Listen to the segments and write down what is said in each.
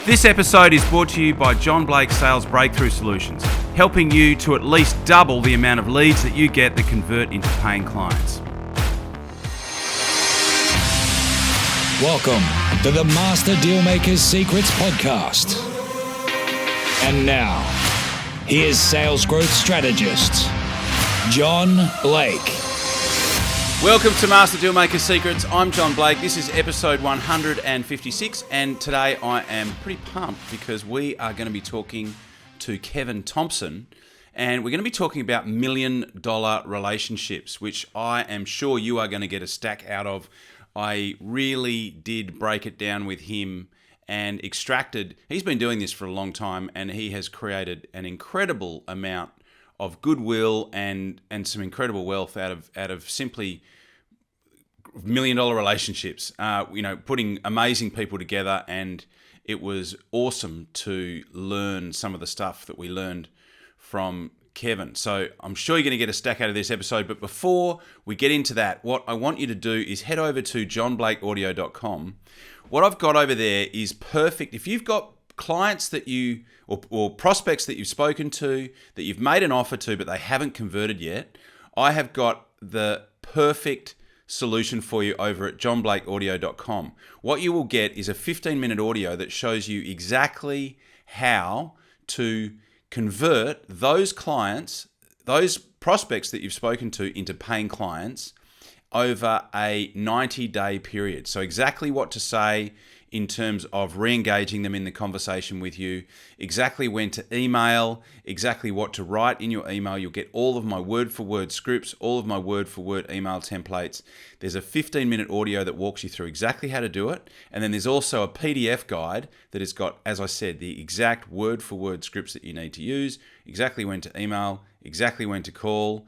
This episode is brought to you by John Blake Sales Breakthrough Solutions, helping you to at least double the amount of leads that you get that convert into paying clients. Welcome to the Master Dealmaker's Secrets podcast. And now, here's sales growth strategist, John Blake. Welcome to Master Dealmaker Secrets. I'm John Blake. This is episode 156, and today I am pretty pumped because we are going to be talking to Kevin Thompson, and we're going to be talking about $1 million relationships, which I am sure you are going to get a stack out of. I really did break it down with him and extracted. He's been doing this for a long time, and he has created an incredible amount of goodwill and some incredible wealth out of simply $1 million relationships. Putting amazing people together, and it was awesome to learn some of the stuff that we learned from Kevin. So I'm sure you're going to get a stack out of this episode. But before we get into that, what I want you to do is head over to johnblakeaudio.com. What I've got over there is perfect. If you've got clients that you or prospects that you've spoken to, that you've made an offer to, but they haven't converted yet, I have got the perfect solution for you over at johnblakeaudio.com. What you will get is a 15-minute audio that shows you exactly how to convert those clients, those prospects that you've spoken to, into paying clients over a 90-day period. So exactly what to say in terms of re-engaging them in the conversation with you, exactly when to email, exactly what to write in your email. You'll get all of my word-for-word scripts, all of my word-for-word email templates. There's a 15-minute audio that walks you through exactly how to do it. And then there's also a PDF guide that has got, as I said, the exact word-for-word scripts that you need to use, exactly when to email, exactly when to call.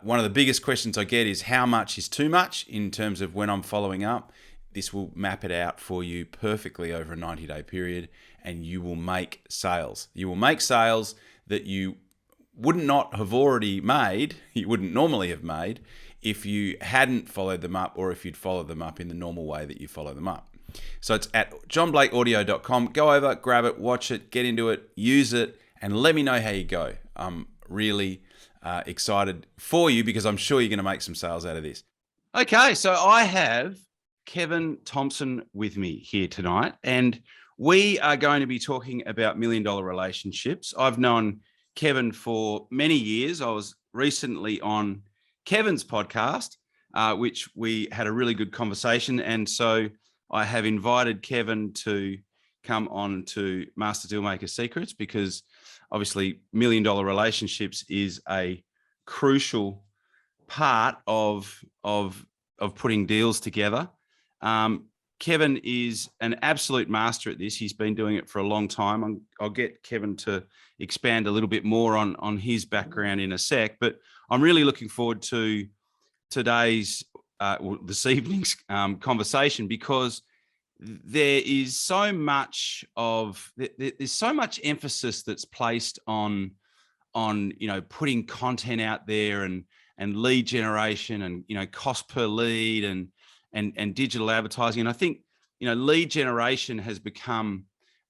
One of the biggest questions I get is how much is too much in terms of when I'm following up. This will map it out for you perfectly over a 90-day period, and you will make sales. You will make sales that you would not have already made, you wouldn't normally have made, if you hadn't followed them up, or if you'd followed them up in the normal way that you follow them up. So it's at johnblakeaudio.com. Go over, grab it, watch it, get into it, use it, and let me know how you go. I'm really excited for you because I'm sure you're going to make some sales out of this. Okay, so I have Kevin Thompson with me here tonight, and we are going to be talking about $1 million relationships. I've known Kevin for many years. I was recently on Kevin's podcast, which we had a really good conversation, and so I have invited Kevin to come on to Master Dealmaker Secrets because obviously $1 million relationships is a crucial part of putting deals together. Kevin is an absolute master at this. He's been doing it for a long time. I'll get Kevin to expand a little bit more on his background in a sec, but I'm really looking forward to this evening's conversation because there's so much emphasis that's placed on putting content out there and lead generation and cost per lead and digital advertising. And I think, lead generation has become,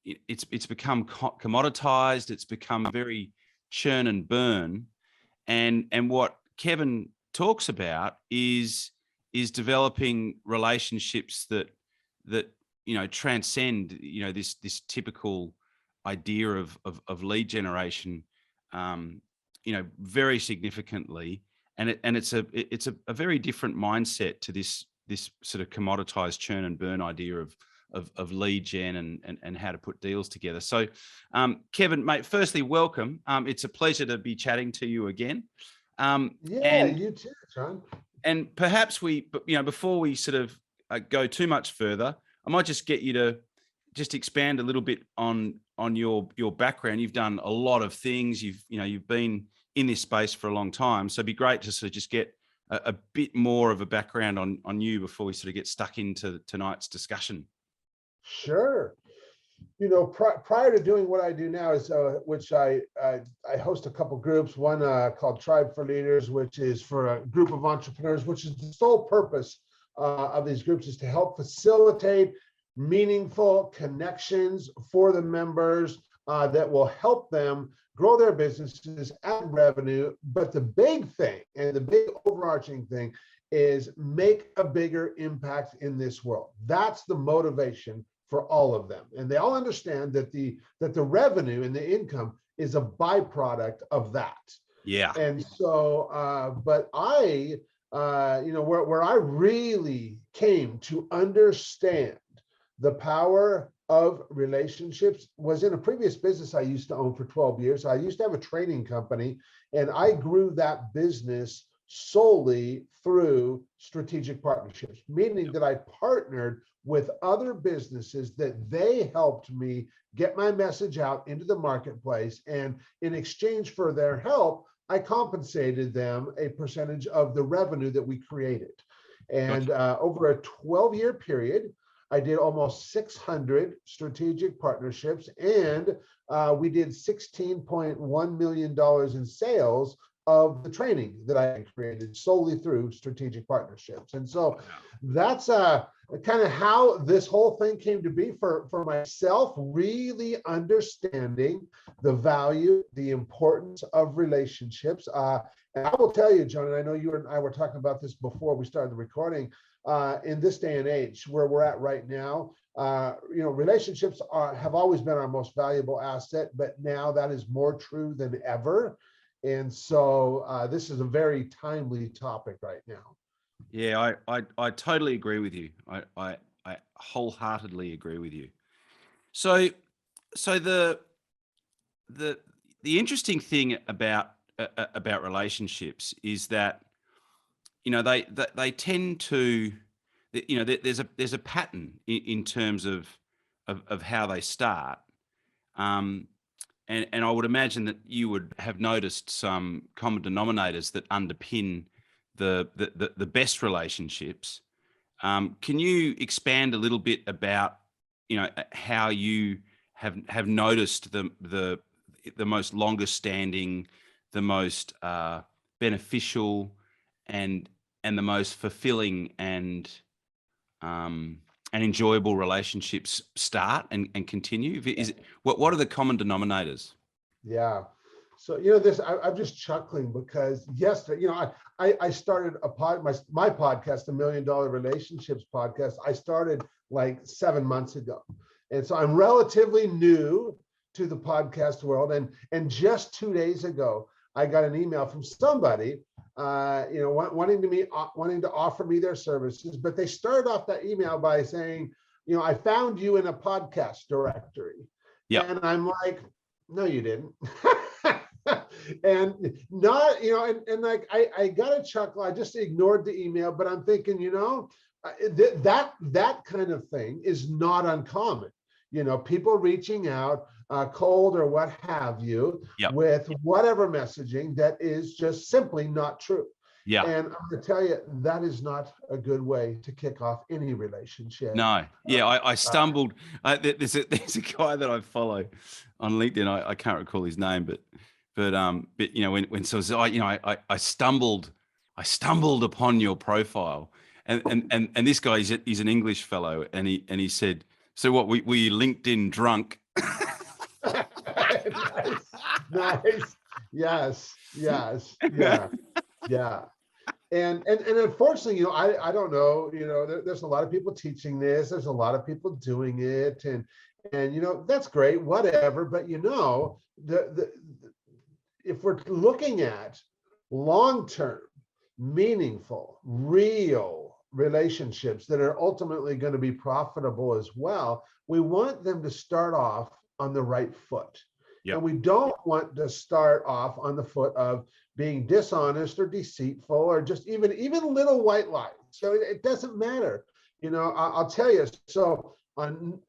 it's become commoditized. It's become very churn and burn. And what Kevin talks about is developing relationships that transcend, this typical idea of lead generation, very significantly. And it's a very different mindset to this sort of commoditized churn and burn idea of lead gen and how to put deals together. So, Kevin, mate, firstly, welcome. It's a pleasure to be chatting to you again. You too, John. And perhaps before we sort of go too much further, I might just get you to just expand a little bit on your background. You've done a lot of things. You've been in this space for a long time. So it'd be great to sort of just get a bit more of a background on you before we sort of get stuck into tonight's discussion. Sure. Prior to doing what I do now is, which I host a couple groups, one called Tribe for Leaders, which is for a group of entrepreneurs, which is the sole purpose of these groups is to help facilitate meaningful connections for the members that will help them grow their businesses, add revenue. But the big thing and the big overarching thing is make a bigger impact in this world. That's the motivation for all of them. And they all understand that the revenue and the income is a byproduct of that. Yeah. And so, but I, where I really came to understand the power of relationships was in a previous business I used to own for 12 years. I used to have a training company, and I grew that business solely through strategic partnerships, meaning that I partnered with other businesses that they helped me get my message out into the marketplace. And in exchange for their help, I compensated them a percentage of the revenue that we created. And over a 12-year period, I did almost 600 strategic partnerships, and we did $16.1 million in sales of the training that I created solely through strategic partnerships. And so that's kind of how this whole thing came to be for myself, really understanding the value, the importance of relationships. And I will tell you, John, and I know you and I were talking about this before we started the recording, in this day and age where we're at right now, relationships have always been our most valuable asset, but now that is more true than ever. And so this is a very timely topic right now. Yeah, I totally agree with you. I wholeheartedly agree with you. So the interesting thing about relationships is that they tend to, there's a pattern in terms of how they start. And I would imagine that you would have noticed some common denominators that underpin the best relationships. Can you expand a little bit about how you have noticed the most longest standing, the most beneficial, and the most fulfilling and enjoyable relationships start and continue? What are the common denominators? Yeah. So, I'm just chuckling because yesterday, I started my podcast, the $1,000,000 Relationships podcast. I started like 7 months ago. And so I'm relatively new to the podcast world. And just 2 days ago, I got an email from somebody, wanting to offer me their services, but they started off that email by saying, I found you in a podcast directory. Yeah. And I'm like, no, you didn't. And not, and like, I got a chuckle. I just ignored the email, but I'm thinking, that kind of thing is not uncommon. People reaching out, cold or what have you, with whatever messaging that is just simply not true. Yeah. And I'm going to tell you, that is not a good way to kick off any relationship. No. Yeah. I stumbled. There's a guy that I follow on LinkedIn. I can't recall his name, but when so I stumbled upon your profile, and this guy, he's an English fellow, and he said, so what, were you LinkedIn drunk? Nice. Yes. Yeah. And unfortunately, I don't know, there's a lot of people teaching this. There's a lot of people doing it, and that's great, whatever. But if we're looking at long-term, meaningful, real relationships that are ultimately going to be profitable as well, we want them to start off on the right foot. Yep. And we don't want to start off on the foot of being dishonest or deceitful or just even little white lies. So it doesn't matter. I'll tell you. So I'll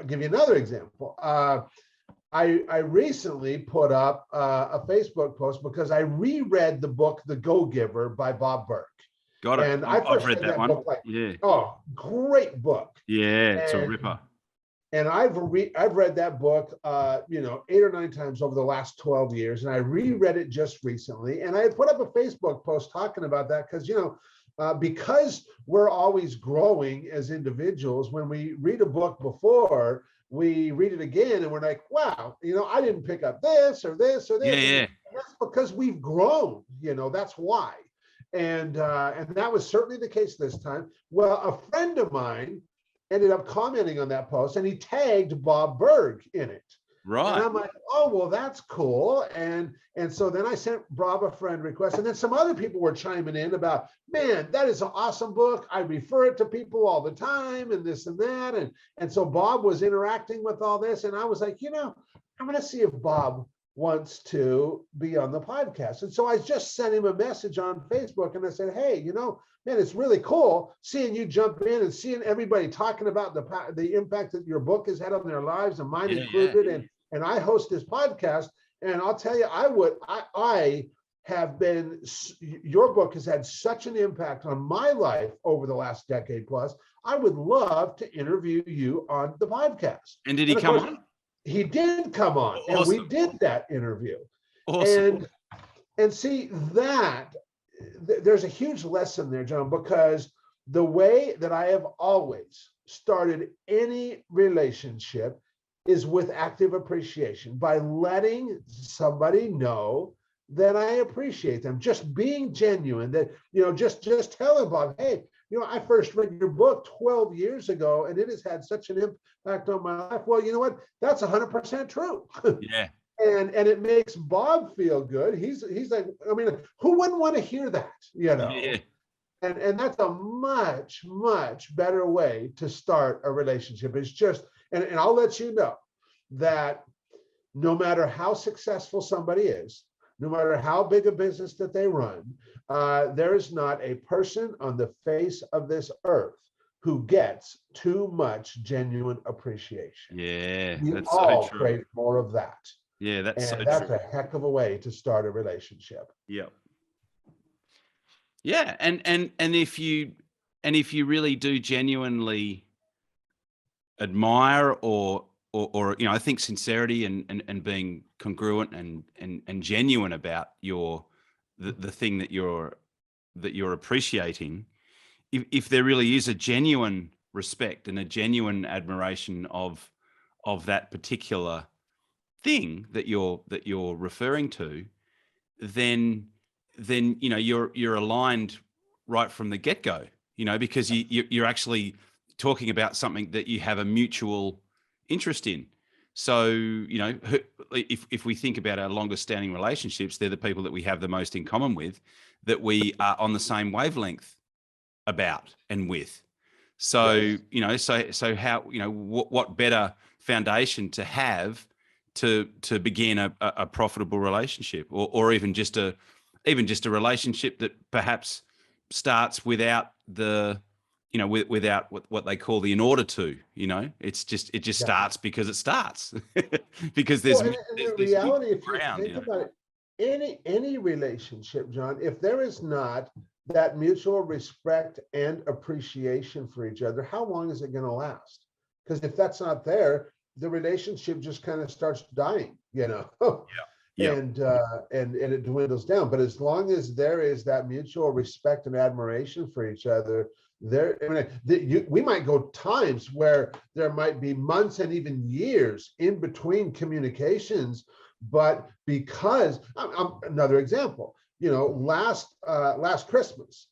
give you another example. I recently put up a Facebook post because I reread the book The Go-Giver by Bob Burke. Got it. And I've read that one. Great book. Yeah, it's a ripper. And I've read that book, 8 or 9 times over the last 12 years, and I reread it just recently. And I had put up a Facebook post talking about that because, because we're always growing as individuals. When we read a book before, we read it again and we're like, wow, I didn't pick up this or this or this. Yeah. And that's because we've grown, that's why. And that was certainly the case this time. Well, a friend of mine ended up commenting on that post and he tagged Bob Berg in it. Right. And I'm like, oh, well, that's cool. And so then I sent Bob a friend request. And then some other people were chiming in about, man, that is an awesome book. I refer it to people all the time and this and that. And so Bob was interacting with all this. And I was like, I'm going to see if Bob wants to be on the podcast. And so I just sent him a message on Facebook and I said, hey, man, it's really cool seeing you jump in and seeing everybody talking about the impact that your book has had on their lives, and mine included. Yeah. And I host this podcast, and I'll tell you, I have been, your book has had such an impact on my life over the last decade plus. I would love to interview you on the podcast. And did he come on? He did come on, awesome. And we did that interview. Awesome. And see that there's a huge lesson there, John, because the way that I have always started any relationship is with active appreciation, by letting somebody know that I appreciate them, just being genuine, that, just telling Bob, hey, I first read your book 12 years ago and it has had such an impact on my life. Well, you know what? That's 100% true. Yeah. And it makes Bob feel good. He's like, who wouldn't want to hear that, Yeah. And that's a much, much better way to start a relationship. It's just, and I'll let you know that no matter how successful somebody is, no matter how big a business that they run, there is not a person on the face of this earth who gets too much genuine appreciation. Yeah, that's all so true. Crave more of that. Yeah, that's a heck of a way to start a relationship. Yep. Yeah, and if you really do genuinely admire or I think sincerity and being congruent and genuine about the thing that you're appreciating, if there really is a genuine respect and a genuine admiration of that particular thing that you're referring to, then you're aligned right from the get-go, because you're actually talking about something that you have a mutual interest in. So, if we think about our longest standing relationships, they're the people that we have the most in common with, that we are on the same wavelength about and with. So, yes. So how, what better foundation to have to begin a profitable relationship, or even just a relationship that perhaps starts without without what they call the in order to, it just starts because it starts because there's, and the reality, if you think about it, any relationship, John, if there is not that mutual respect and appreciation for each other, how long is it going to last? Because if that's not there, the relationship just kind of starts dying, Yeah. And it dwindles down. But as long as there is that mutual respect and admiration for each other, we might go times where there might be months and even years in between communications, but because another example, last Christmas,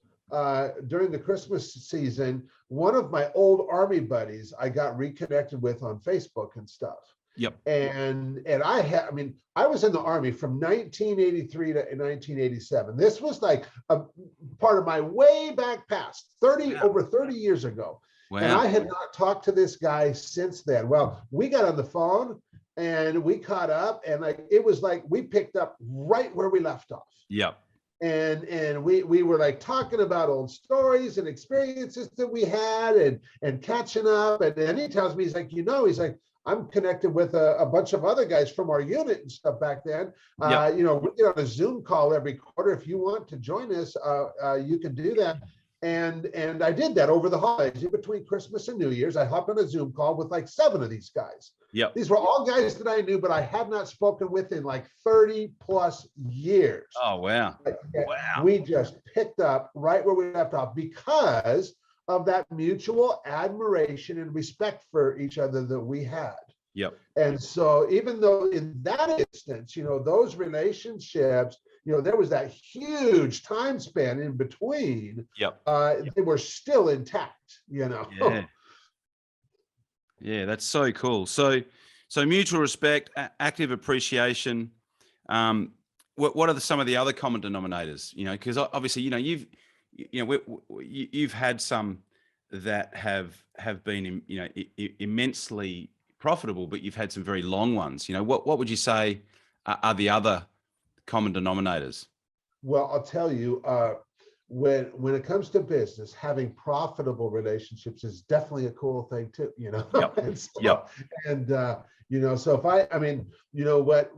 during the Christmas season, one of my old Army buddies I got reconnected with on Facebook and stuff. Yep. And I was in the Army from 1983 to 1987. This was like a part of my way back past, over 30 years ago. Wow. And I had not talked to this guy since then. Well, we got on the phone and we caught up, and it was like we picked up right where we left off. Yep. And we were like talking about old stories and experiences that we had and catching up. And then he tells me, he's like, I'm connected with a bunch of other guys from our unit and stuff back then. Yep. We get on a Zoom call every quarter. If you want to join us, you can do that. And I did that over the holidays, in between Christmas and New Year's. I hopped on a Zoom call with like 7 of these guys. Yep. These were all guys that I knew, but I had not spoken with in like 30 plus years. Oh, wow. Wow. We just picked up right where we left off because of that mutual admiration and respect for each other that we had. Yep. And so even though in that instance, those relationships, there was that huge time span in between, Yep. They were still intact, Yeah. Yeah, that's so cool. So mutual respect, active appreciation. What are some of the other common denominators? Because obviously, you've had some that have been, immensely profitable, but you've had some very long ones. What would you say are the other common denominators? Well, I'll tell you, when it comes to business, having profitable relationships is definitely a cool thing too, Yep. And so, Yep. and so if what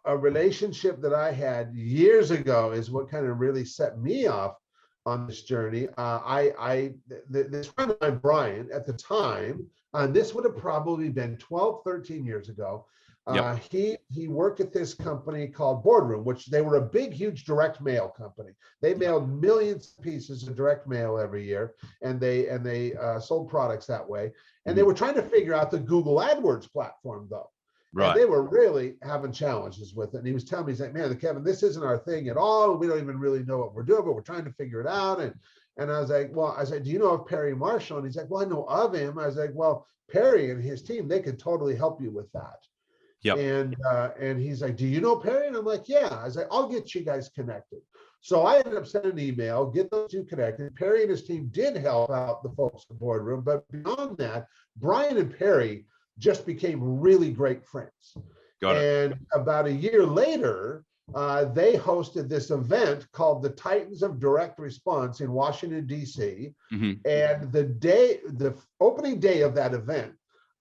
a relationship that I had years ago is what kind of really set me off on this journey. This friend of mine, Brian, at the time, this would have probably been 12, 13 years ago. Yep. He worked at this company called Boardroom, which they were a big, huge direct mail company. They mailed millions of pieces of direct mail every year, and they sold products that way. And they were trying to figure out the Google AdWords platform, though. Right. And they were really having challenges with it. And he was telling me, he's like, man, Kevin, this isn't our thing at all. We don't even really know what we're doing, but we're trying to figure it out. And I was like, well, I said, do you know of Perry Marshall? And he's like, well, I know of him. I was like, well, Perry and his team, they could totally help you with that. Yep. And he's like, do you know Perry? And I'm like, yeah. I was like, I'll get you guys connected. So I ended up sending an email, get those two connected. Perry and his team did help out the folks at the Boardroom. But beyond that, Brian and Perry just became really great friends. Got it. And about a year later, they hosted this event called the Titans of Direct Response in Washington, D.C. Mm-hmm. And the opening day of that event,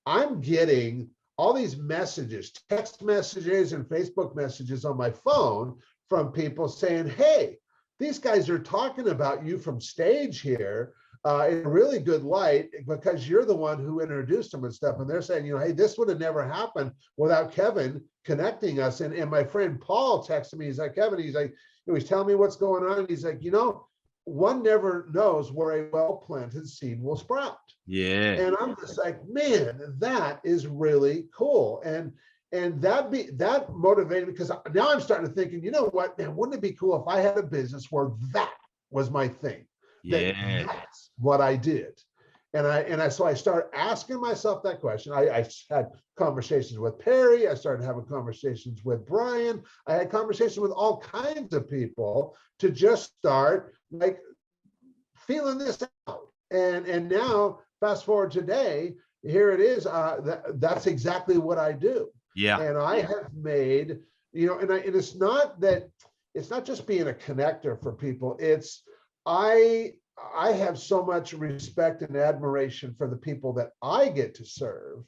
I'm getting all these messages, text messages and Facebook messages on my phone from people saying, hey, these guys are talking about you from stage here in a really good light because you're the one who introduced them and stuff. And they're saying, hey, this would have never happened without Kevin connecting us. And my friend Paul texted me. He's like, Kevin, he's like, he's telling me what's going on. And he's like, one never knows where a well-planted seed will sprout. Yeah. And I'm just like, man, that is really cool. And that motivated me because now I'm starting to thinking, you know what, man, wouldn't it be cool if I had a business where that was my thing? Yeah. That's what I did. So I started asking myself that question. I had conversations with Perry. I started having conversations with Brian. I had conversations with all kinds of people to just start like feeling this out. And now fast forward today, here it is. That's exactly what I do. Yeah. And I have made, and it's not just being a connector for people. It's I have so much respect and admiration for the people that I get to serve.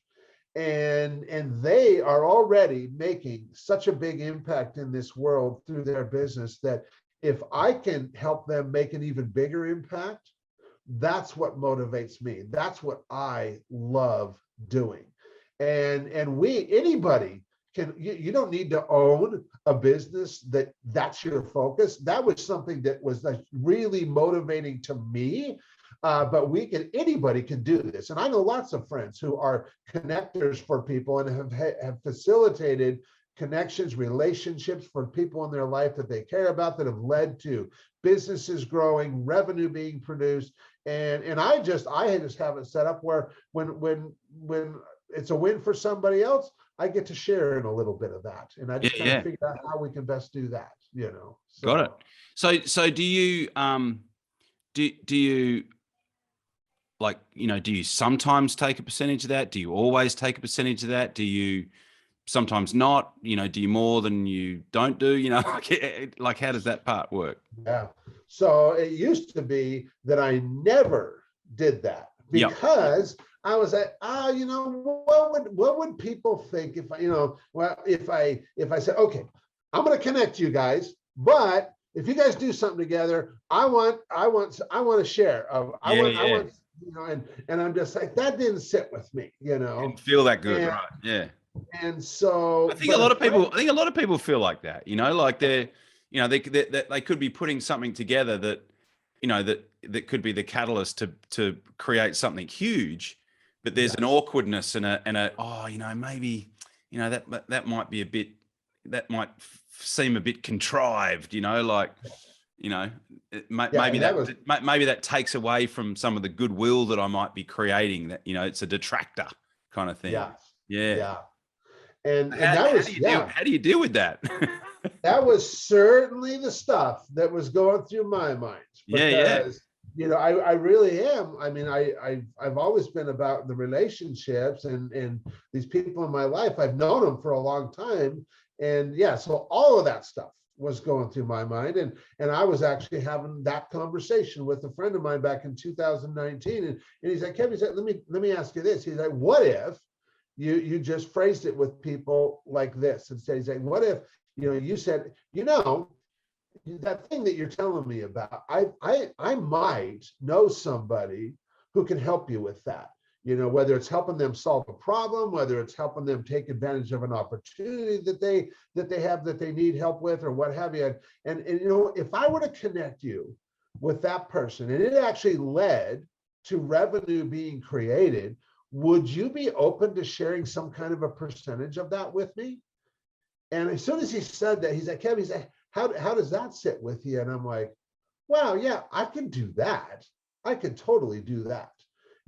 And they are already making such a big impact in this world through their business that if I can help them make an even bigger impact, that's what motivates me. That's what I love doing. And anybody can, you don't need to own a business that's your focus. That was something that was like really motivating to me. But anybody can do this. And I know lots of friends who are connectors for people and have facilitated connections, relationships for people in their life that they care about that have led to businesses growing, revenue being produced. And I just have it set up where when it's a win for somebody else, I get to share in a little bit of that. And I just kind of figure out how we can best do that, So. Got it. So do you do you like, do you sometimes take a percentage of that? Do you always take a percentage of that? Do you sometimes not? Do you more than you don't do? Like how does that part work? Yeah. So it used to be that I never did that because I was like, what would people think if if I said, okay, I'm going to connect you guys, but if you guys do something together, I want to share. I want and I'm just like, that didn't sit with me, Didn't feel that good, and, right? Yeah. and so I think a lot of people feel like that, like they could be putting something together that, that could be the catalyst to create something huge, but there's an awkwardness and maybe, that might be that might seem a bit contrived, maybe that takes away from some of the goodwill that I might be creating, that, it's a detractor kind of thing. Yeah. And that was, how do you deal with that? That was certainly the stuff that was going through my mind, because I really am. I mean, I've always been about the relationships and these people in my life. I've known them for a long time, and so all of that stuff was going through my mind, and I was actually having that conversation with a friend of mine back in 2019, and he's like, Kevin, he said, let me ask you this. He's like, what if you just phrased it with people like this instead? He's like, what if you said, that thing that you're telling me about, I might know somebody who can help you with that. Whether it's helping them solve a problem, whether it's helping them take advantage of an opportunity that they have that they need help with, or what have you. And if I were to connect you with that person and it actually led to revenue being created, would you be open to sharing some kind of a percentage of that with me? And as soon as he said that, he's like, Kevin, he's like, how does that sit with you? And I'm like, wow, yeah, I can do that. I could totally do that.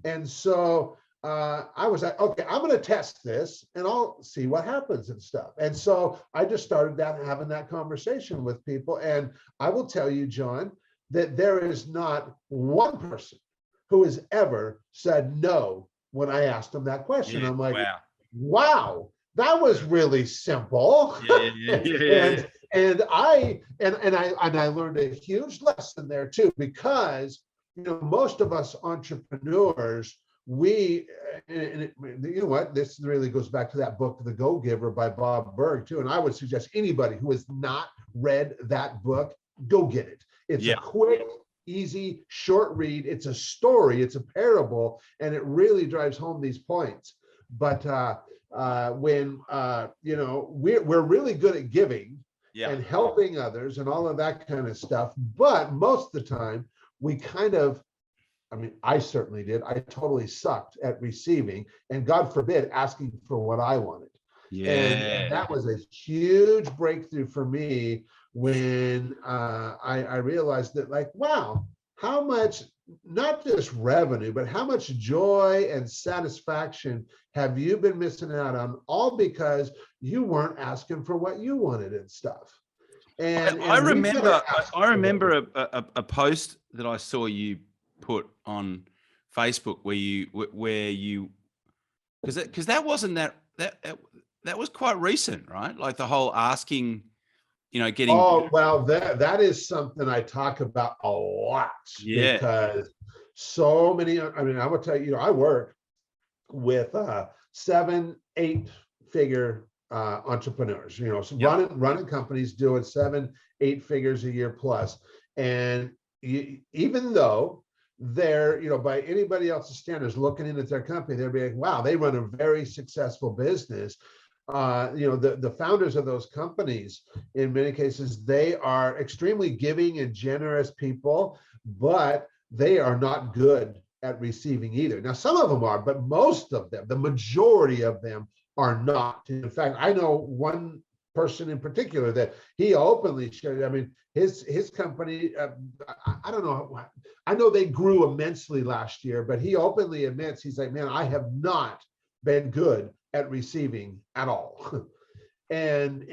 And so I was like, okay, I'm going to test this and I'll see what happens and stuff. And so I just started having that conversation with people. And I will tell you, John, that there is not one person who has ever said no when I asked them that question. I'm like, wow, that was really simple. And I learned a huge lesson there too, because most of us entrepreneurs, you know what, this really goes back to that book, The Go-Giver by Bob Burg too. And I would suggest anybody who has not read that book, go get it. It's a quick, easy, short read. It's a story, it's a parable, and it really drives home these points. But when we're really good at giving and helping others and all of that kind of stuff, but most of the time we I certainly did. I totally sucked at receiving, and God forbid asking for what I wanted. And that was a huge breakthrough for me when I realized that, like, wow, how much, not just revenue, but how much joy and satisfaction have you been missing out on, all because you weren't asking for what you wanted and stuff. And I remember a post that I saw you put on Facebook where you because that wasn't that was quite recent, right? Like the whole asking, getting. Oh, well, that is something I talk about a lot, because so many, I will tell you, I work with 7-8 figure entrepreneurs, so running companies doing 7-8 figures a year plus. And even though they're, by anybody else's standards, looking in at their company, they're being, wow, they run a very successful business. The founders of those companies, in many cases, they are extremely giving and generous people, but they are not good at receiving either. Now, some of them are, but most of them, the majority of them, are not. In fact, I know one person in particular that he openly shared. I mean, his company, I don't know, I know they grew immensely last year, but he openly admits, he's like, man, I have not been good at receiving at all. and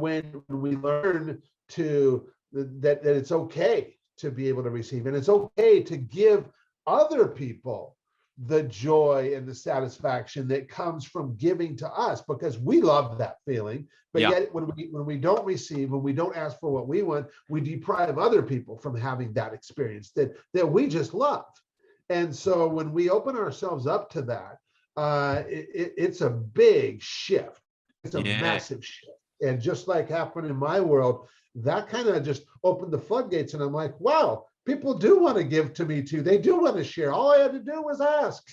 when we learn that it's okay to be able to receive, and it's okay to give other people the joy and the satisfaction that comes from giving to us, because we love that feeling. But yet when we don't receive, when we don't ask for what we want, we deprive other people from having that experience that we just love. And so when we open ourselves up to that, it's a big shift. It's a massive shift. And just like happened in my world, that kind of just opened the floodgates. And I'm like, wow, people do want to give to me too. They do want to share. All I had to do was ask.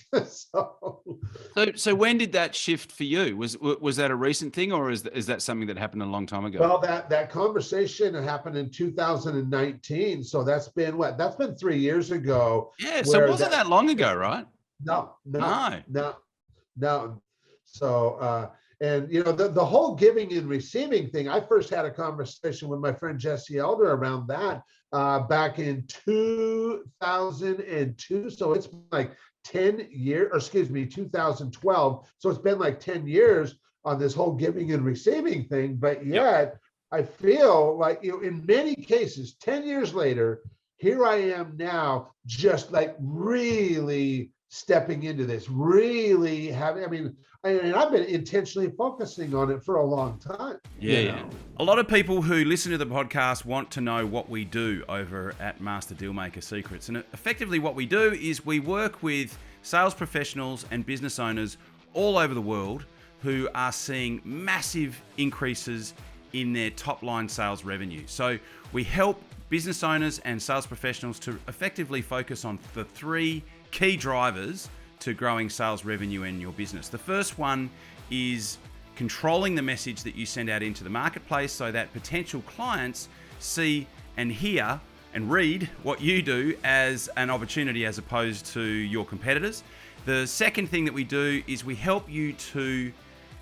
So when did that shift for you? Was that a recent thing, or is that something that happened a long time ago? Well, that conversation happened in 2019. So that's been 3 years ago. Yeah. So it wasn't that long ago, right? No. No. So, and the whole giving and receiving thing, I first had a conversation with my friend Jesse Elder around that back in 2002. So it's like 10 years, or excuse me, 2012. So it's been like 10 years on this whole giving and receiving thing. But yet I feel like, in many cases, 10 years later, here I am now, just like really stepping into this, really having, and I've been intentionally focusing on it for a long time. Yeah. A lot of people who listen to the podcast want to know what we do over at Master Dealmaker Secrets. And effectively what we do is we work with sales professionals and business owners all over the world who are seeing massive increases in their top line sales revenue. So we help business owners and sales professionals to effectively focus on the 3 key drivers to growing sales revenue in your business. The first one is controlling the message that you send out into the marketplace so that potential clients see and hear and read what you do as an opportunity as opposed to your competitors. The second thing that we do is we help you to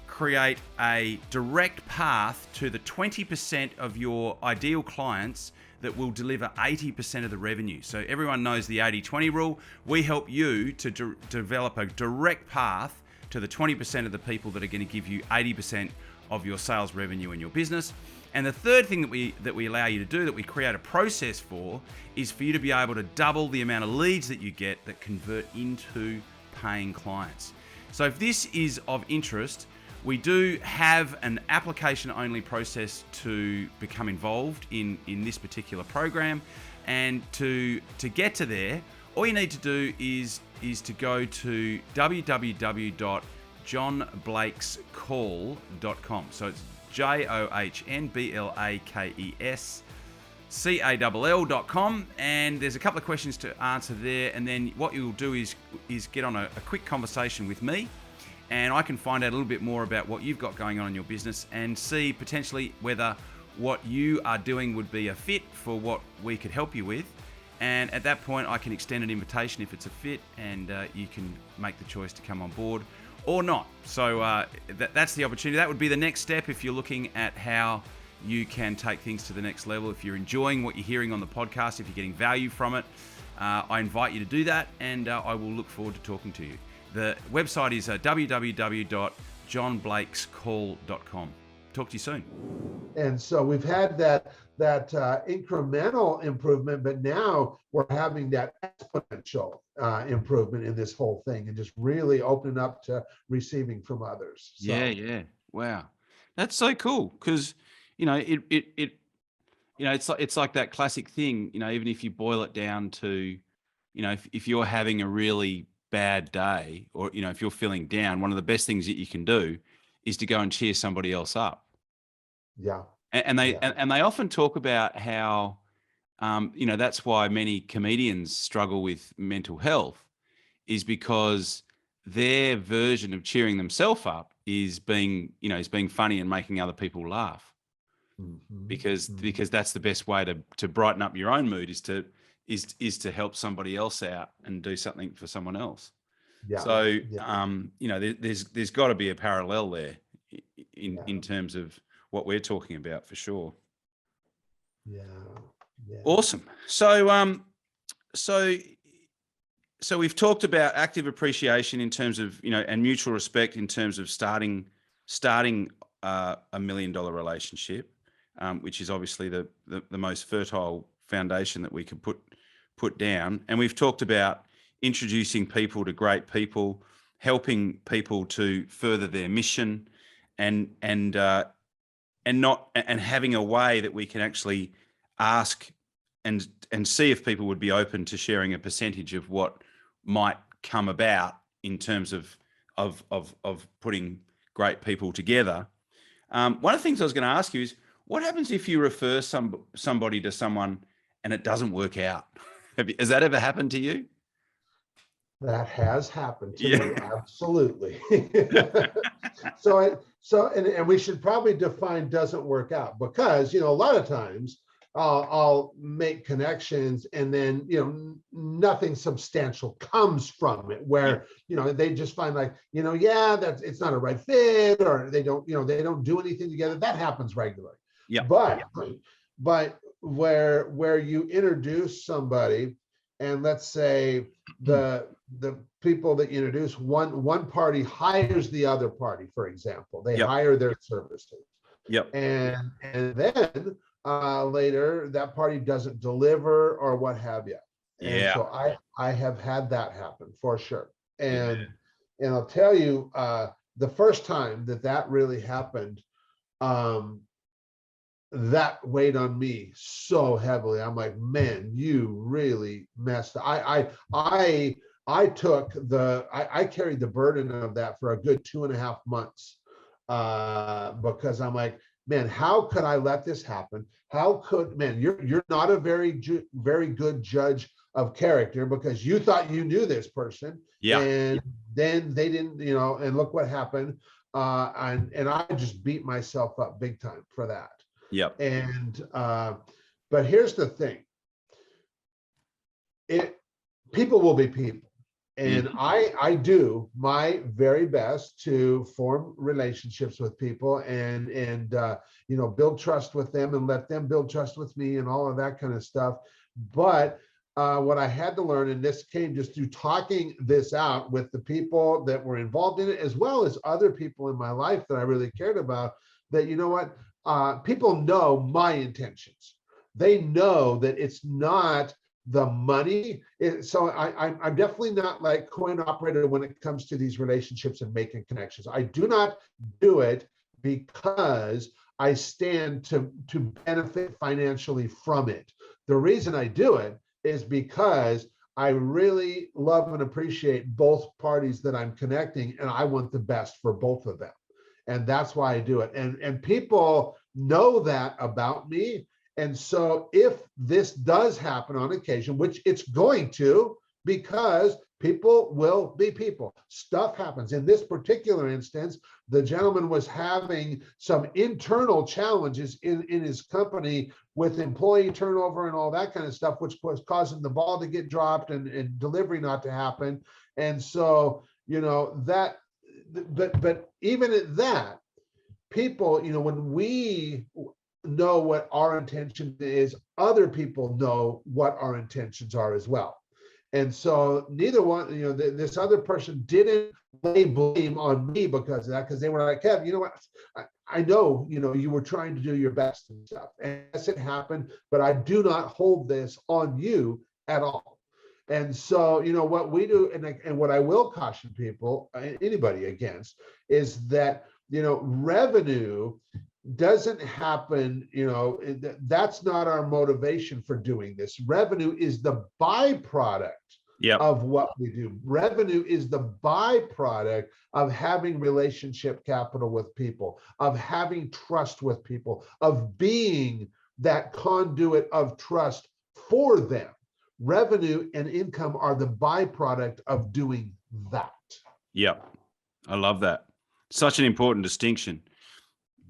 create a direct path to the 20% of your ideal clients that will deliver 80% of the revenue. So everyone knows the 80-20 rule. We help you to develop a direct path to the 20% of the people that are going to give you 80% of your sales revenue in your business. And the third thing that we allow you to do, that we create a process for, is for you to be able to double the amount of leads that you get that convert into paying clients. So if this is of interest, we do have an application-only process to become involved in this particular program. And to get to there, all you need to do is to go to www.johnblakescall.com. So it's JOHNBLAKESCALL.com, and there's a couple of questions to answer there. And then what you'll do is get on a quick conversation with me, and I can find out a little bit more about what you've got going on in your business and see potentially whether what you are doing would be a fit for what we could help you with. And at that point, I can extend an invitation if it's a fit, and you can make the choice to come on board or not. So that's the opportunity. That would be the next step if you're looking at how you can take things to the next level. If you're enjoying what you're hearing on the podcast, if you're getting value from it, I invite you to do that, and I will look forward to talking to you. The website is www.johnblakescall.com. Talk to you soon. And so we've had that incremental improvement, but now we're having that exponential improvement in this whole thing, and just really opening up to receiving from others. So. Yeah. Wow, that's so cool, because it's like that classic thing. Even if you boil it down to, if you're having a really bad day, or if you're feeling down, one of the best things that you can do is to go and cheer somebody else up. Yeah. And they often talk about how that's why many comedians struggle with mental health, is because their version of cheering themselves up is being funny and making other people laugh. Mm-hmm. Because that's the best way to brighten up your own mood, is to help somebody else out and do something for someone else. Yeah. So, there's got to be a parallel there in terms of what we're talking about, for sure. Yeah. Awesome. So we've talked about active appreciation in terms of, and mutual respect in terms of starting a $1 million relationship, which is obviously the most fertile foundation that we could put down. And we've talked about introducing people to great people, helping people to further their mission, and having a way that we can actually ask and see if people would be open to sharing a percentage of what might come about in terms of putting great people together. One of the things I was going to ask you is, what happens if you refer somebody to someone and it doesn't work out? Has that ever happened to you? That has happened to Yeah. me, absolutely. And we should probably define doesn't work out, because a lot of times I'll make connections and then nothing substantial comes from it, where they just find like that's it's not a right fit, or they don't do anything together. That happens regularly. Yeah. But where you introduce somebody, and let's say the people that you introduce, one party hires the other party, for example, they hire their services. Yep. And then later that party doesn't deliver or what have you. And so I have had that happen for sure. And I'll tell you, the first time that really happened, that weighed on me so heavily. I'm like, man, you really messed up. I carried the burden of that for a good 2.5 months, because I'm like, man, how could I let this happen? You're not a very good judge of character, because you thought you knew this person, and then they didn't, and look what happened. And I just beat myself up big time for that. Yep. And but here's the thing. People will be people. And I do my very best to form relationships with people and build trust with them and let them build trust with me and all of that kind of stuff. But what I had to learn, and this came just through talking this out with the people that were involved in it, as well as other people in my life that I really cared about, that people know my intentions. They know that it's not the money. So I'm definitely not like coin operator when it comes to these relationships and making connections. I do not do it because I stand to benefit financially from it. The reason I do it is because I really love and appreciate both parties that I'm connecting, and I want the best for both of them. And that's why I do it. And people know that about me. And so if this does happen on occasion, which it's going to, because people will be people, stuff happens. In this particular instance, the gentleman was having some internal challenges in his company with employee turnover and all that kind of stuff, which was causing the ball to get dropped and delivery not to happen. And so, but even at that, people, when we know what our intention is, other people know what our intentions are as well. And so neither one, this other person didn't lay blame on me because of that, because they were like, Kev, you know what? I know, you were trying to do your best and stuff. And yes, it happened, but I do not hold this on you at all. And so, what we do, and what I will caution people, anybody against, is that, revenue doesn't happen, that's not our motivation for doing this. Revenue is the byproduct of what we do. Revenue is the byproduct of having relationship capital with people, of having trust with people, of being that conduit of trust for them. Revenue and income are the byproduct of doing that. Yep. I love that. Such an important distinction.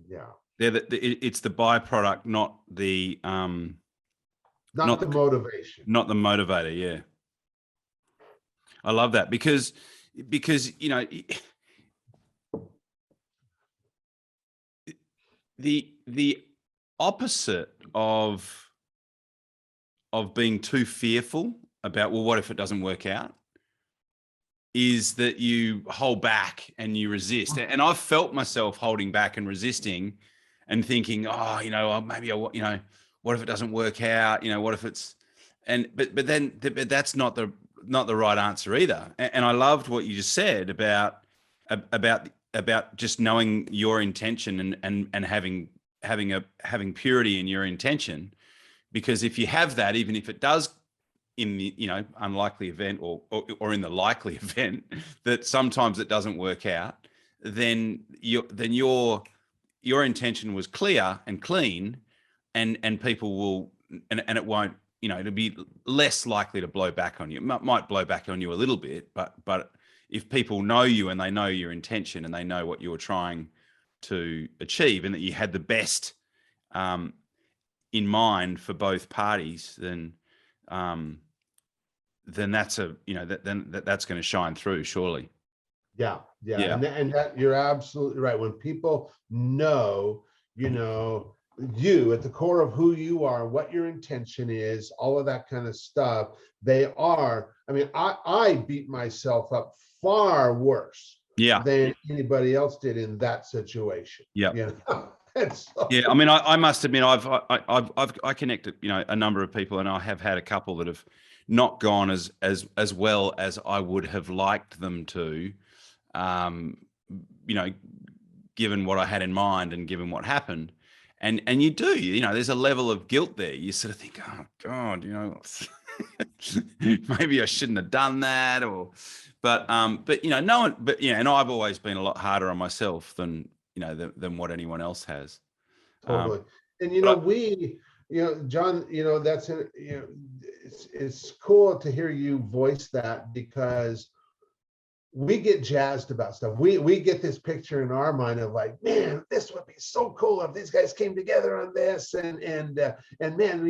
Yeah. It's the byproduct, not the not the motivation. Not the motivator, yeah. I love that because the opposite of being too fearful about, well, what if it doesn't work out, is that you hold back and you resist. And I've felt myself holding back and resisting and thinking, maybe what if it doesn't work out? What if it's, but that's not the right answer either. And I loved what you just said about just knowing your intention and having purity in your intention, because if you have that, even if it does, in the unlikely event or in the likely event that sometimes it doesn't work out, then your intention was clear and clean, and people will and it won't to be less likely to blow back on you. It might blow back on you a little bit, but if people know you and they know your intention and they know what you're trying to achieve and that you had the best in mind for both parties, then that's that's going to shine through, surely. Yeah. Yeah. And that you're absolutely right. When people know, you at the core of who you are, what your intention is, all of that kind of stuff, I beat myself up far worse Yeah. than anybody else did in that situation. Yeah. So, Yeah. I mean, I must admit, I connected, a number of people, and I have had a couple that have not gone as well as I would have liked them to, given what I had in mind and given what happened. And you do, there's a level of guilt there. You sort of think, oh God, maybe I shouldn't have done that, but no one, and I've always been a lot harder on myself than what anyone else has. totally. And John, that's it's cool to hear you voice that, because we get jazzed about stuff. We get this picture in our mind of like, man, this would be so cool if these guys came together on this, and man, and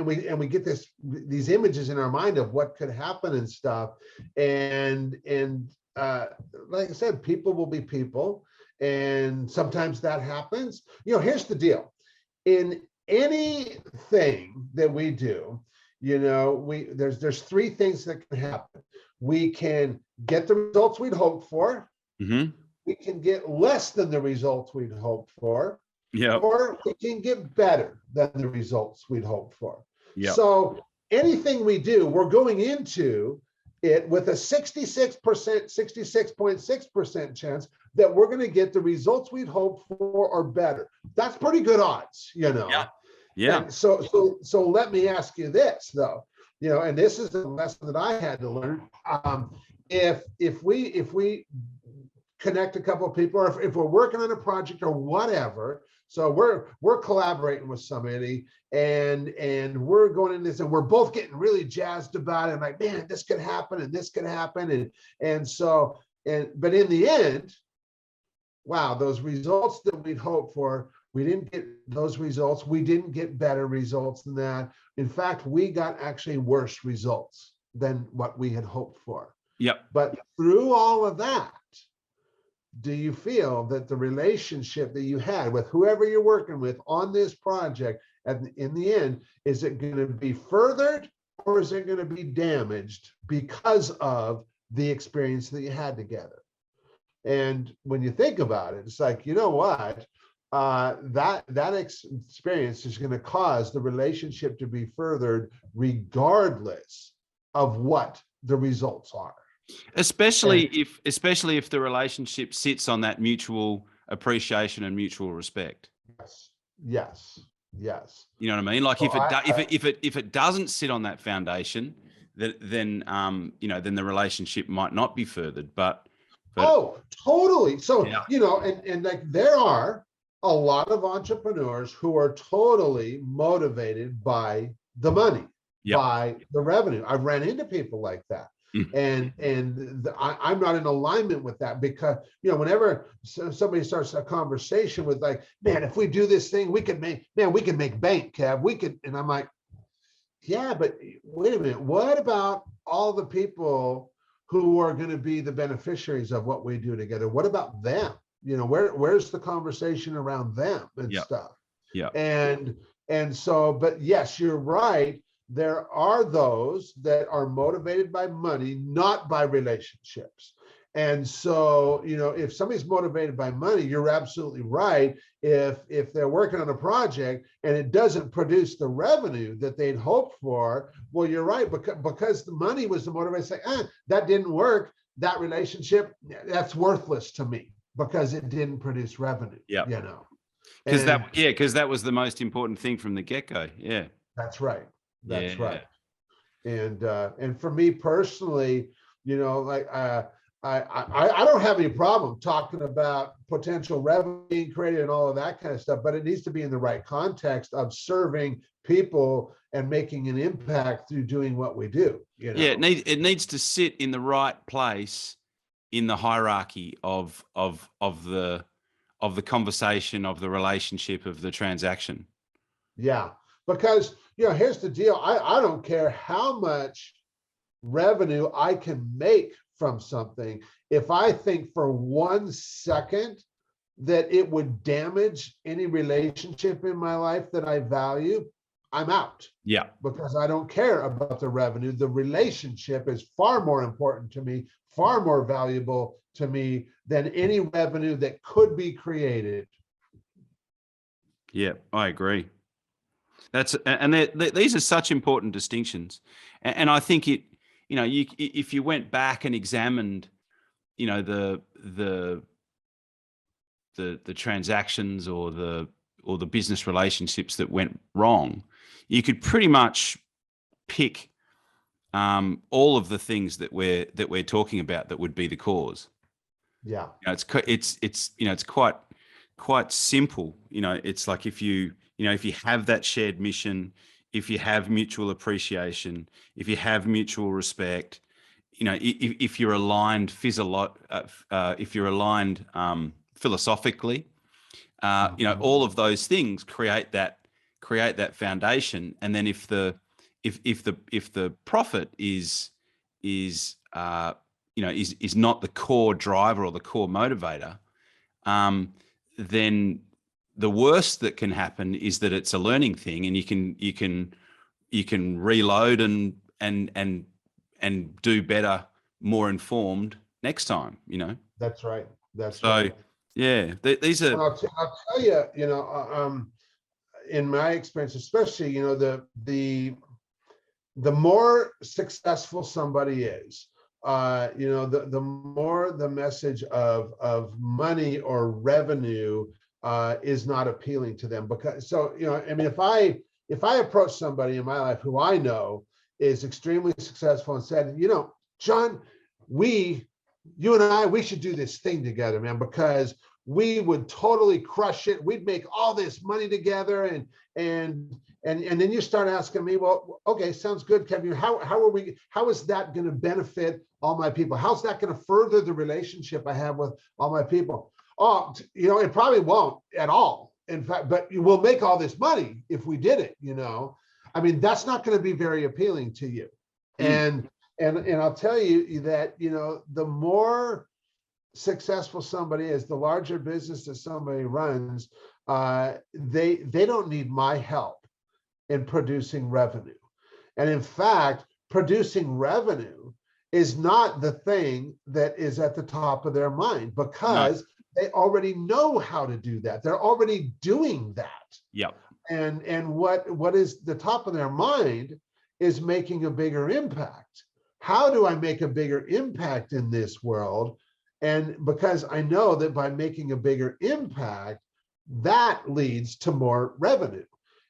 we get these images in our mind of what could happen and stuff. And like I said, people will be people, and sometimes that happens. Here's the deal: in anything that we do, there's three things that can happen. We can get the results we'd hoped for. Mm-hmm. We can get less than the results we'd hoped for. Yeah. Or we can get better than the results we'd hoped for. Yeah. So anything we do, we're going into it with a 66.6% chance that we're going to get the results we'd hoped for or better. That's pretty good odds, Yeah. Yeah. And so let me ask you this though. And this is a lesson that I had to learn. If we connect a couple of people, or if we're working on a project or whatever, so we're collaborating with somebody, and we're going in this, and we're both getting really jazzed about it, like, man, this could happen and this could happen, but in the end, wow, those results that we'd hoped for, we didn't get those results. We didn't get better results than that. In fact, we got actually worse results than what we had hoped for. Yep. But through all of that, do you feel that the relationship that you had with whoever you're working with on this project, in the end, is it going to be furthered, or is it going to be damaged because of the experience that you had together? And when you think about it, it's like, you know what? That experience is going to cause the relationship to be furthered regardless of what the results are. Especially if the relationship sits on that mutual appreciation and mutual respect. Yes. You know what I mean? Like, if it doesn't sit on that foundation, then the relationship might not be furthered. But oh, totally. So yeah. And like, there are a lot of entrepreneurs who are totally motivated by the money, by the revenue. I've ran into people like that. And I'm not in alignment with that, because whenever somebody starts a conversation with like, man, if we do this thing, we can make bank, Kev. We could, and I'm like, yeah, but wait a minute, what about all the people who are going to be the beneficiaries of what we do together? What about them? Where's the conversation around them and stuff? Yeah. And so, but yes, you're right. There are those that are motivated by money, not by relationships. And so, if somebody's motivated by money, you're absolutely right. If they're working on a project and it doesn't produce the revenue that they'd hoped for, well, you're right, because the money was the motivation. Say, that didn't work. That relationship, that's worthless to me because it didn't produce revenue. Yeah, because that was the most important thing from the get-go. Yeah, that's right. That's right. And for me personally, I don't have any problem talking about potential revenue being created and all of that kind of stuff, but it needs to be in the right context of serving people and making an impact through doing what we do. Yeah, it needs to sit in the right place in the hierarchy of the conversation, of the relationship, of the transaction. Yeah, because here's the deal. I don't care how much revenue I can make from something. If I think for 1 second that it would damage any relationship in my life that I value, I'm out. Yeah. Because I don't care about the revenue. The relationship is far more important to me, far more valuable to me than any revenue that could be created. Yeah, I agree. These are such important distinctions, and I think if you went back and examined, the transactions or the business relationships that went wrong, you could pretty much pick all of the things that we're talking about that would be the cause. Yeah, it's quite simple. It's like if you have that shared mission, if you have mutual appreciation, if you have mutual respect, if you're aligned philosophically, all of those things create that foundation. And then if the profit is not the core driver or the core motivator, then the worst that can happen is that it's a learning thing, and you can reload and do better, more informed next time. That's right. That's so, right. Yeah, these are. And I'll tell you, in my experience, especially, the more successful somebody is, the more the message of money or revenue is not appealing to them. Because if I approach somebody in my life who I know is extremely successful and said, John, you and I, we should do this thing together, man, because we would totally crush it. We'd make all this money together. And then you start asking me, well, okay, sounds good, Kevin. How is that going to benefit all my people? How's that going to further the relationship I have with all my people? Oh, it probably won't at all. In fact, but we'll make all this money if we did it, that's not going to be very appealing to you. And I'll tell you that, the more successful somebody is, the larger business that somebody runs, they don't need my help in producing revenue. And in fact, producing revenue is not the thing that is at the top of their mind, because they already know how to do that. They're already doing that. Yep. And what is the top of their mind is making a bigger impact. How do I make a bigger impact in this world? And because I know that by making a bigger impact, that leads to more revenue.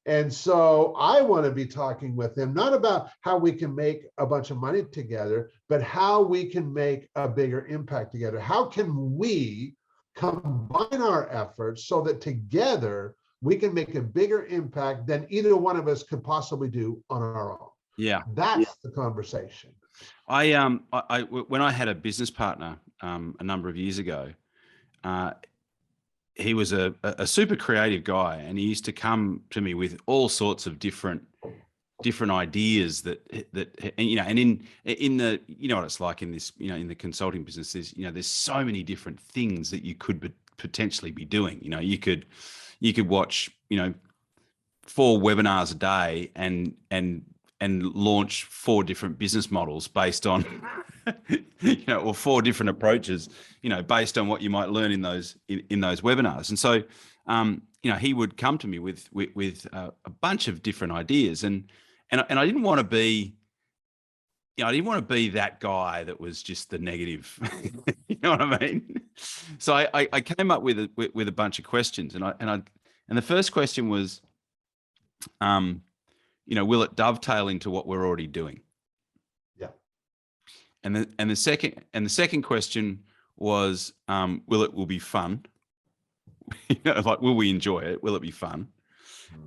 And so I want to be talking with them, not about how we can make a bunch of money together, but how we can make a bigger impact together. How can we combine our efforts so that together we can make a bigger impact than either one of us could possibly do on our own? Yeah. That's the conversation. When I had a business partner a number of years ago, he was a super creative guy, and he used to come to me with all sorts of different ideas that and in the, what it's like in this, in the consulting business, there's so many different things that you could potentially be doing. You could watch 4 webinars a day and launch 4 different business models based on or 4 different approaches, based on what you might learn in those webinars. And so he would come to me with a bunch of different ideas, and I didn't want to be that guy that was just the negative. You know what I mean? So I came up with a bunch of questions, and the first question was, will it dovetail into what we're already doing? Yeah. And the second question was, will be fun? Like, will we enjoy it? Will it be fun?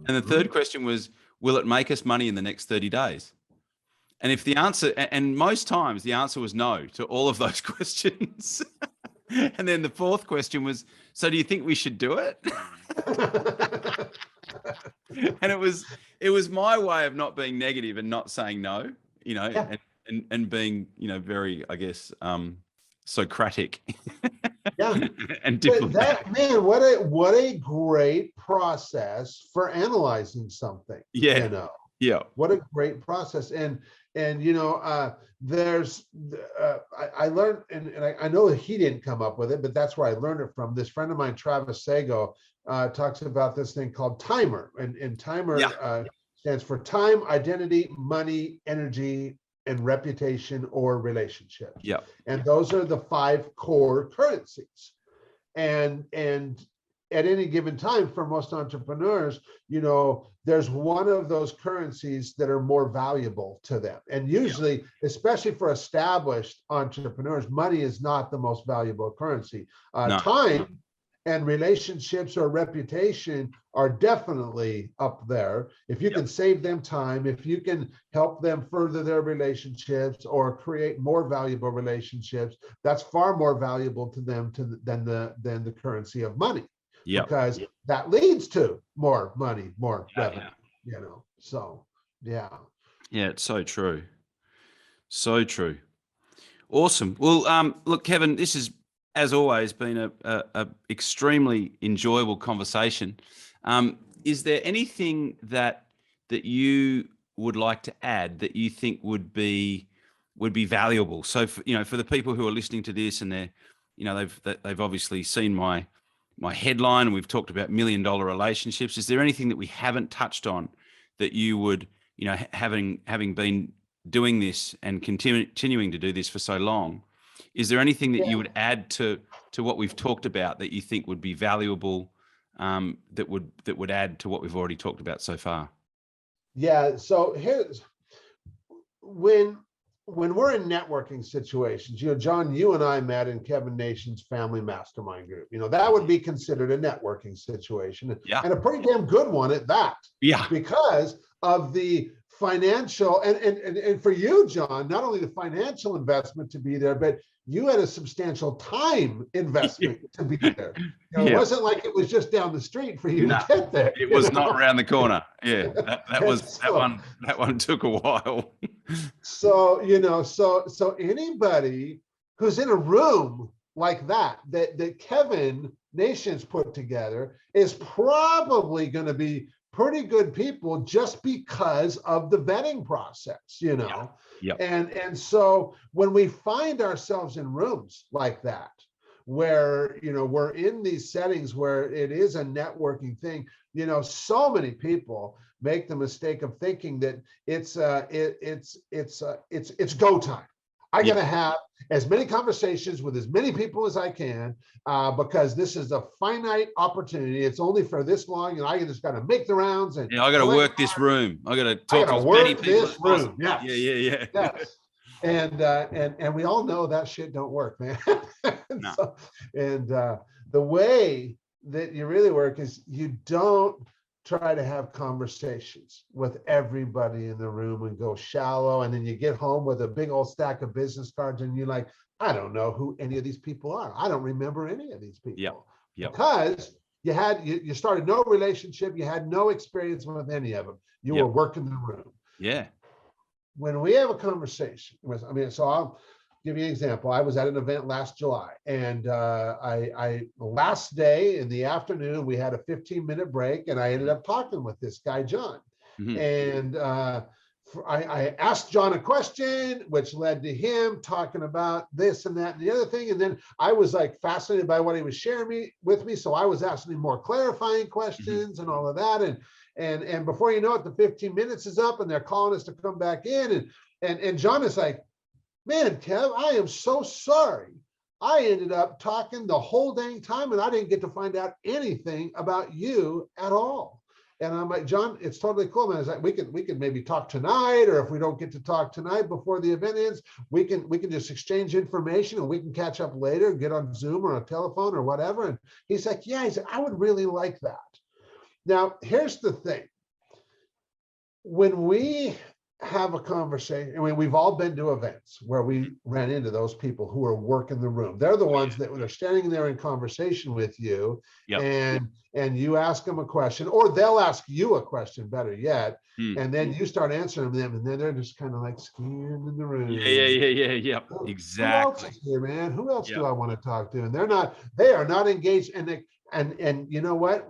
And the third question was, will it make us money in the next 30 days? And if the answer, and most times the answer was no to all of those questions. And then the fourth question was, so do you think we should do it? And it was my way of not being negative and not saying no, Yeah. and being, very, I guess, Socratic. Yeah. And But diplomatic. man, what a great process for analyzing something. Yeah. Yeah. What a great process. And there's I learned, and I know that he didn't come up with it, but that's where I learned it from. This friend of mine, Travis Sago, talks about this thing called timer, and timer stands for time, identity, money, energy, and reputation or relationships. Yeah. And those are the 5 core currencies. And at any given time, for most entrepreneurs, there's one of those currencies that are more valuable to them. And usually, especially for established entrepreneurs, money is not the most valuable currency. No. Time and relationships or reputation are definitely up there. If you can save them time, if you can help them further their relationships or create more valuable relationships, that's far more valuable to them than the currency of money. Yeah. Because that leads to more money, more revenue, so yeah. Yeah, it's so true. So true. Awesome. Well, look, Kevin, this has, as always, been a extremely enjoyable conversation. Is there anything that you would like to add that you think would be valuable? So, for the people who are listening to this, and they've obviously seen my headline, and we've talked about $1 Million Relationships. Is there anything that we haven't touched on that you would, having been doing this and continuing to do this for so long, is there anything that you would add to what we've talked about that you think would be valuable, that would add to what we've already talked about so far? Yeah. So here's when we're in networking situations, John, you and I met in Kevin Nation's family mastermind group. That would be considered a networking situation, and a pretty damn good one at that. Yeah. Because of the financial and for you, John, not only the financial investment to be there, but you had a substantial time investment to be there. It wasn't like it was just down the street for you to get there. It was not around the corner. Yeah, that one took a while. So so anybody who's in a room like that Kevin Nation's put together is probably going to be pretty good people just because of the vetting process, Yeah. And so when we find ourselves in rooms like that, where, we're in these settings where it is a networking thing, so many people make the mistake of thinking that it's go time. I got to have as many conversations with as many people as I can, because this is a finite opportunity. It's only for this long, and I just got to make the rounds. And I got to work this room. I got to talk to as many people as possible. Yes. Yeah. Yes. And we all know that shit don't work, man. No. The way that you really work is you don't try to have conversations with everybody in the room and go shallow. And then you get home with a big old stack of business cards and you're like, I don't know who any of these people are. I don't remember any of these people. Yep. Because you started no relationship. You had no experience with any of them. You were working the room. Yeah. When we have a conversation so I'll give you an example. I was at an event last July, and I last day in the afternoon, we had a 15-minute break, and I ended up talking with this guy, John. Mm-hmm. And I asked John a question, which led to him talking about this and that and the other thing. And then I was like fascinated by what he was sharing with me. So I was asking him more clarifying questions and all of that. And before you know it, the 15 minutes is up and they're calling us to come back in. And John is like, man, Kev, I am so sorry. I ended up talking the whole dang time and I didn't get to find out anything about you at all. And I'm like, John, it's totally cool, man. It's like, we can maybe talk tonight, or if we don't get to talk tonight before the event ends, we can just exchange information and we can catch up later, get on Zoom or a telephone or whatever. And he's like, yeah, he said, I would really like that. Now, here's the thing. When we have a conversation, I mean, we've all been to events where we ran into those people who are working the room. They're the ones that are standing there in conversation with you, and you ask them a question, or they'll ask you a question, better yet, and then you start answering them, and then they're just kind of like skiing in the room. Yeah. Exactly. Who else is here, man? Who else do I want to talk to? And they are not engaged, and you know what?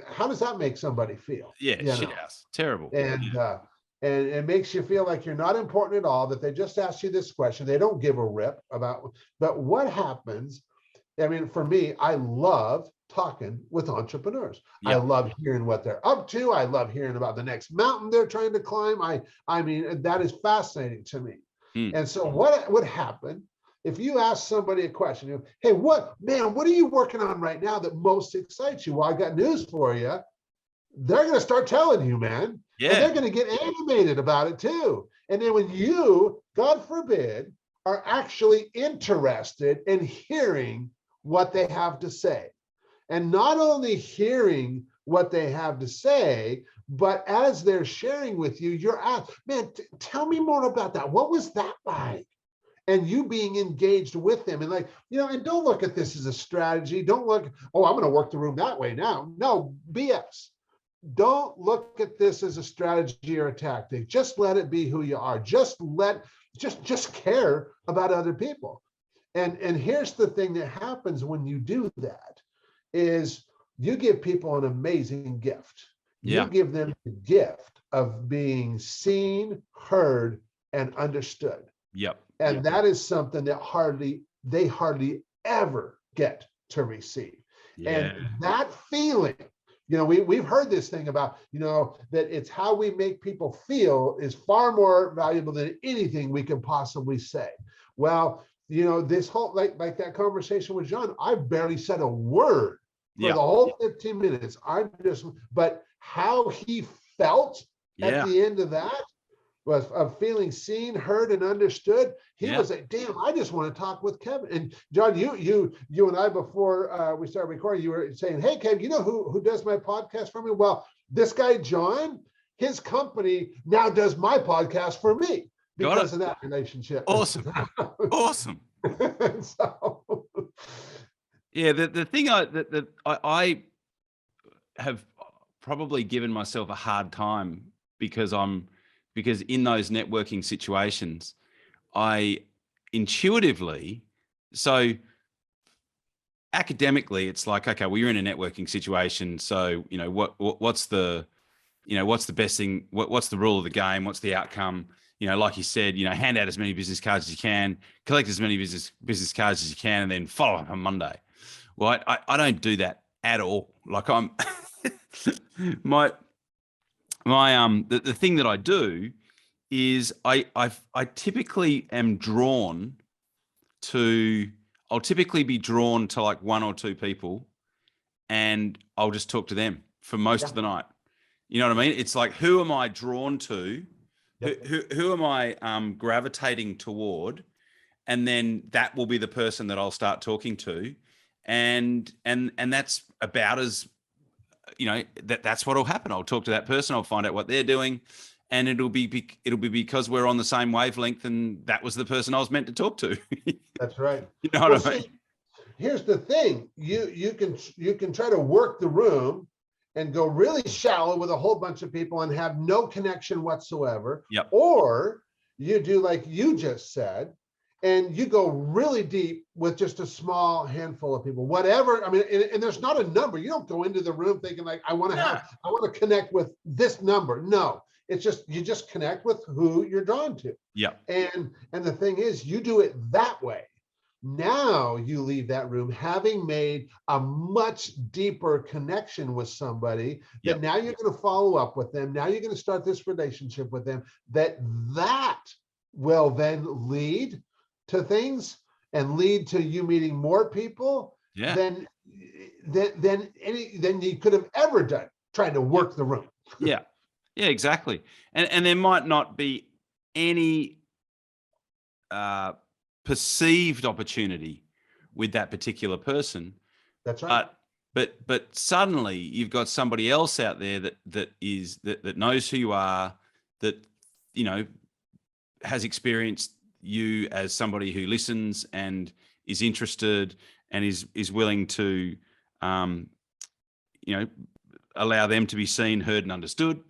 How does that make somebody feel? Yeah, shit house. Terrible. And it makes you feel like you're not important at all, that they just asked you this question. They don't give a rip about, but what happens? I mean, for me, I love talking with entrepreneurs. I love hearing what they're up to. I love hearing about the next mountain they're trying to climb. I mean, that is fascinating to me. And so what would happen if you ask somebody a question? Hey, what are you working on right now that most excites you? Well, I got news for you. They're going to start telling you, man. And they're going to get animated about it too. And then when you, God forbid, are actually interested in hearing what they have to say, and not only hearing what they have to say, but as they're sharing with you, you're asked, man, tell me more about that. What was that like? And you being engaged with them, and like, and don't look at this as a strategy. Don't look, oh, I'm going to work the room that way now. No, BS. Don't look at this as a strategy or a tactic. Just let it be who you are. Just care about other people. And here's the thing that happens when you do that is you give people an amazing gift. You give them the gift of being seen, heard, and understood. And that is something that they hardly ever get to receive. And that feeling, we've heard this thing about, that it's how we make people feel is far more valuable than anything we can possibly say. Well, this whole, like that conversation with John, I barely said a word for the whole 15 minutes. But how he felt at the end of that was of feeling seen, heard, and understood. He was like, damn, I just want to talk with Kevin. And John, you and I, before we started recording, you were saying, hey, Kevin, you know who does my podcast for me? Well, this guy, John, his company now does my podcast for me because of that relationship. Awesome. So. Yeah, the thing I have probably given myself a hard time because in those networking situations, I intuitively, so academically, it's like, okay, well, you're in a networking situation. So, what's the best thing? What's the rule of the game? What's the outcome? Like you said, hand out as many business cards as you can, collect as many business cards as you can, and then follow up on Monday. Well, I don't do that at all. Like I'm the thing that I do is I typically am drawn to, I'll typically be drawn to like one or two people, and I'll just talk to them for most of the night. You know what I mean? It's like, who am I drawn to? Who am I gravitating toward? And then that will be the person that I'll start talking to. And that's about as, that's what'll happen. I'll talk to that person. I'll find out what they're doing, and it'll be because we're on the same wavelength, and that was the person I was meant to talk to. That's right. You know what I mean? Here's the thing: you can try to work the room and go really shallow with a whole bunch of people and have no connection whatsoever. Or you do like you just said, and you go really deep with just a small handful of people, whatever. I mean, and there's not a number. You don't go into the room thinking like, I want to connect with this number. No, it's just, you just connect with who you're drawn to. And the thing is, you do it that way. Now you leave that room having made a much deeper connection with somebody that now you're going to follow up with them. Now you're going to start this relationship with them that will then lead to things and lead to you meeting more people than you could have ever done trying to work the room. Yeah, exactly. And there might not be any perceived opportunity with that particular person. That's right. But suddenly you've got somebody else out there that knows who you are, that has experienced you as somebody who listens and is interested and is willing to allow them to be seen, heard, and understood.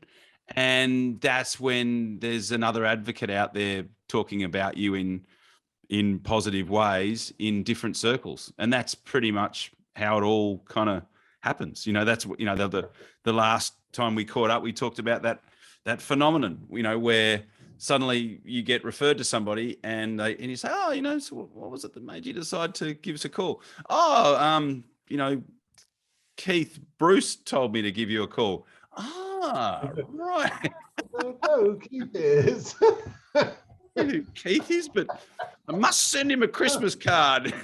And that's when there's another advocate out there talking about you in positive ways in different circles. And that's pretty much how it all kind of happens. That's what, the last time we caught up, we talked about that phenomenon, where suddenly you get referred to somebody and you say, oh, so what was it that made you decide to give us a call? Oh, Keith Bruce told me to give you a call. Ah, right. I don't know who Keith is. Who Keith is, but I must send him a Christmas card.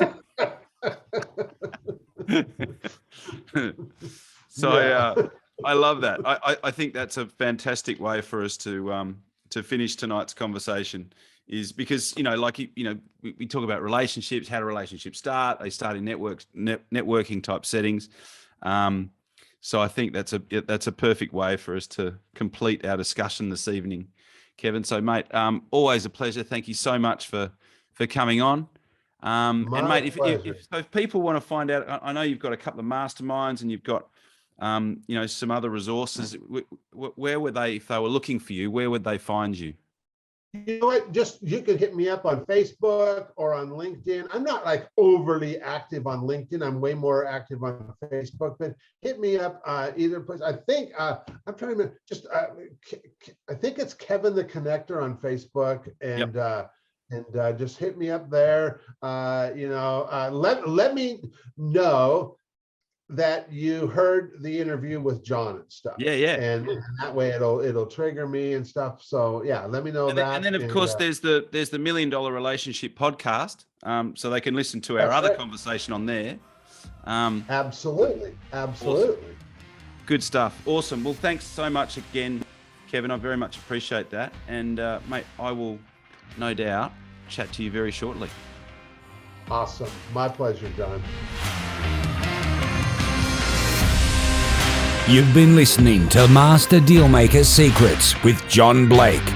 So I love that. I think that's a fantastic way for us to finish tonight's conversation, is because we talk about relationships. How do relationships start? They start in networking type settings. So I think that's a perfect way for us to complete our discussion this evening, Kevin. So, mate, always a pleasure. Thank you so much for coming on. And mate, if people want to find out, I know you've got a couple of masterminds and you've got some other resources. Where would they, if they were looking for you, where would they find you? You know what? You can hit me up on Facebook or on LinkedIn. I'm not like overly active on LinkedIn. I'm way more active on Facebook, but hit me up either place. I think I'm trying to I think it's Kevin the Connector on Facebook, and and just hit me up there. Let me know that you heard the interview with John and stuff. Yeah. And that way it'll trigger me and stuff. So yeah, let me know that. And then of course there's the $1 Million Relationship podcast. So they can listen to our other conversation on there. Absolutely. Awesome. Good stuff. Awesome. Well, thanks so much again, Kevin. I very much appreciate that. And mate, I will no doubt chat to you very shortly. Awesome. My pleasure, John. You've been listening to Master Dealmaker Secrets with John Blake.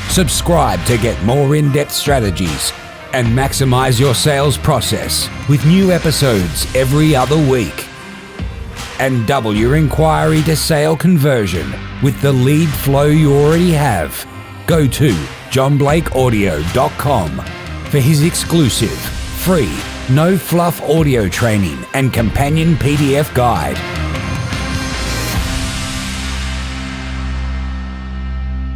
Subscribe to get more in-depth strategies and maximize your sales process with new episodes every other week. And double your inquiry to sale conversion with the lead flow you already have. Go to johnblakeaudio.com for his exclusive, free, no fluff audio training and companion PDF guide.